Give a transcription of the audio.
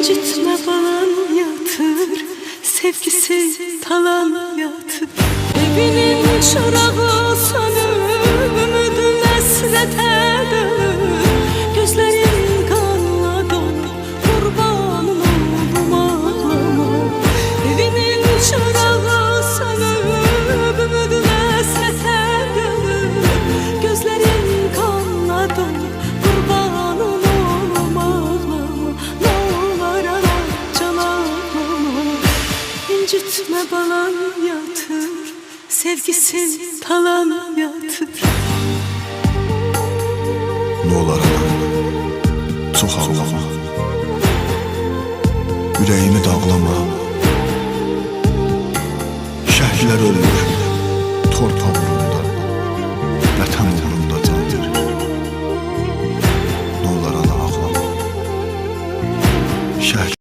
İncitme balan yatır, sevgisi talan yatır. Evinin çırağı sönür, ümidin esrete dönür. Gözlerin kanla dolu, kurbanım oldum ağlama. Evinin çırağı sönür, ümidin esrete dönür. Gözlerin kanla dolu, kurbanım oldum ağlama. Ne olur ana can ağlama. İncitme balan yatır, sevgisi talan yatır. Ne olar ana, çox ağlama, ürəyimi dağlama. Şəhidlər ölür, torpaq uğrunda, vətən uğrunda can verir. Ne olar ana ağlama, şəhid